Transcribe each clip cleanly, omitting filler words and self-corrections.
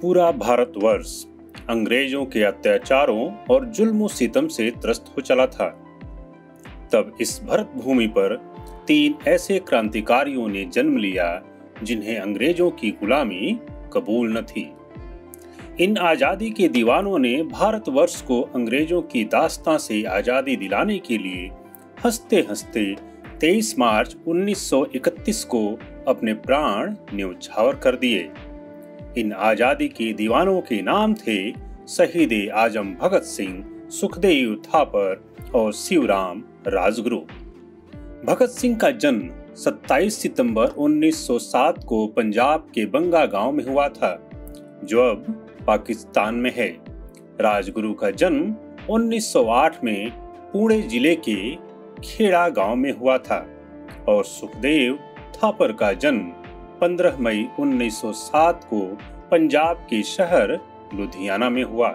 पूरा भारतवर्ष अंग्रेजों के अत्याचारों और जुल्म सितम से त्रस्त हो चला था। तब इस भरत भूमि पर 3 ऐसे क्रांतिकारियों ने जन्म लिया जिन्हें अंग्रेजों की गुलामी कबूल न थी। इन आजादी के दीवानों ने भारतवर्ष को अंग्रेजों की दास्तां से आजादी दिलाने के लिए हंसते हंसते 23 मार्च 1931 को अपने प्राण न्यौछावर कर दिए। इन आजादी के दीवानों के नाम थे शहीद आजम भगत सिंह, सुखदेव थापर और शिवराम राजगुरु। भगत सिंह का जन्म 27 सितंबर 1907 को पंजाब के बंगा गांव में हुआ था, जो अब पाकिस्तान में है। राजगुरु का जन्म 1908 में पुणे जिले के खेड़ा गांव में हुआ था और सुखदेव थापर का जन्म 15 मई 1907 को पंजाब के शहर लुधियाना में हुआ।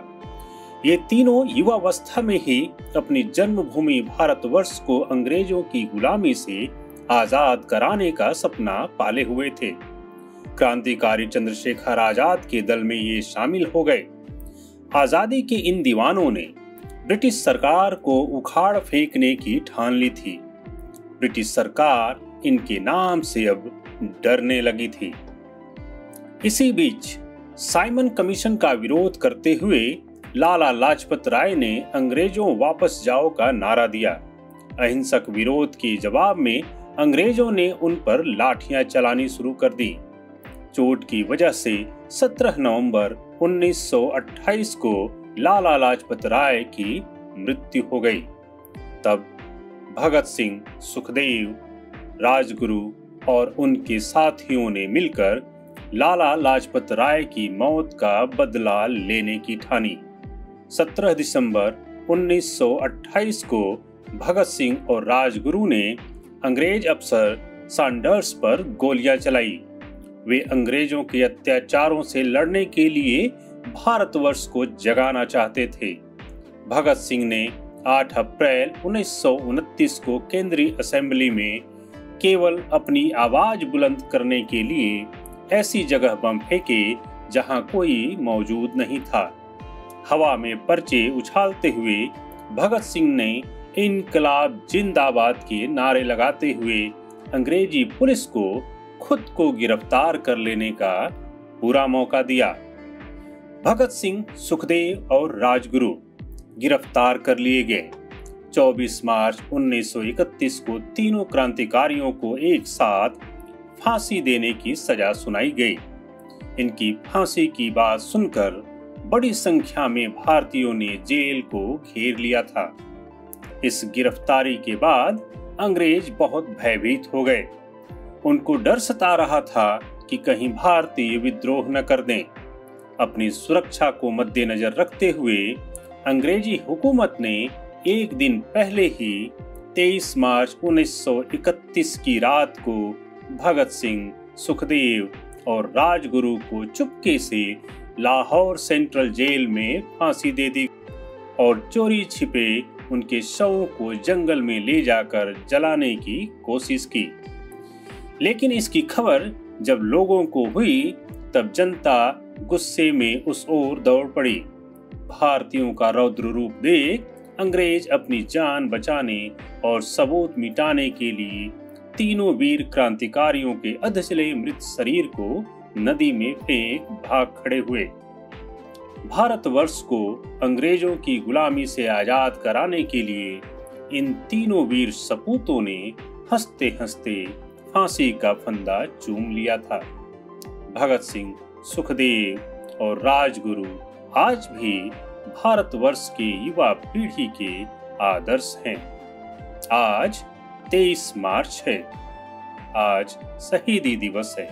ये तीनों युवावस्था में ही अपनी जन्मभूमि भारतवर्ष को अंग्रेजों की गुलामी से आजाद कराने का सपना पाले हुए थे। क्रांतिकारी चंद्रशेखर आजाद के दल में ये शामिल हो गए। आजादी के इन दीवानों ने ब्रिटिश सरकार को उखाड़ फेंकने की ठान ली थी। ब्रिटिश सरकार इनके नाम से अब डरने लगी थी। इसी बीच साइमन कमीशन का विरोध करते हुए लाला लाजपत राय ने अंग्रेजों वापस जाओ का नारा दिया। अहिंसक विरोध के जवाब में अंग्रेजों ने उन पर लाठियां चलानी शुरू कर दी। चोट की वजह से 17 नवंबर 1928 को लाला लाजपत राय की मृत्यु हो गई। तब भगत सिंह, सुखदेव, राजगुरु और उनके साथियों ने मिलकर लाला लाजपत राय की मौत का बदला लेने की ठानी। 17 दिसंबर 1928 को भगत सिंह और राजगुरु ने अंग्रेज अफसर सैंडर्स पर गोलियां चलाई। वे अंग्रेजों के अत्याचारों से लड़ने के लिए भारतवर्ष को जगाना चाहते थे। भगत सिंह ने 8 अप्रैल 1929 को केंद्रीय असेंबली में केवल अपनी आवाज बुलंद करने के लिए ऐसी जगह बम फेंके जहां कोई मौजूद नहीं था। हवा में पर्चे उछालते हुए भगत सिंह ने इनकलाब जिंदाबाद के नारे लगाते हुए अंग्रेजी पुलिस को खुद को गिरफ्तार कर लेने का पूरा मौका दिया। भगत सिंह, सुखदेव और राजगुरु गिरफ्तार कर लिए गए। 24 मार्च 1931 को तीनों क्रांतिकारियों को एक साथ फांसी देने की सजा सुनाई गई। इनकी फांसी की बात सुनकर बड़ी संख्या में भारतीयों ने जेल को घेर लिया था। इस गिरफ्तारी के बाद अंग्रेज बहुत भयभीत हो गए। उनको डर सता रहा था कि कहीं भारतीय विद्रोह न कर दें। अपनी सुरक्षा को मद्देनजर रखते हुए अंग्रेजी हुकूमत ने एक दिन पहले ही 23 मार्च 1931 की रात को भगत सिंह, सुखदेव और राजगुरु को चुपके से लाहौर सेंट्रल जेल में फांसी दे दी और चोरी छिपे उनके शवों को जंगल में ले जाकर जलाने की कोशिश की। लेकिन इसकी खबर जब लोगों को हुई तब जनता गुस्से में उस ओर दौड़ पड़ी। भारतीयों का रौद्र रूप देख अंग्रेज अपनी जान बचाने और सबूत मिटाने के लिए तीनों वीर क्रांतिकारियों के अधजले मृत शरीर को नदी में फेंक भाग खड़े हुए। भारतवर्ष को अंग्रेजों की गुलामी से आजाद कराने के लिए इन तीनों वीर सपूतों ने हंसते हंसते फांसी का फंदा चूम लिया था। भगत सिंह, सुखदेव और राजगुरु आज भी भारतवर्ष के युवा पीढ़ी के आदर्श हैं। आज 23 मार्च है। आज शहीदी दिवस है।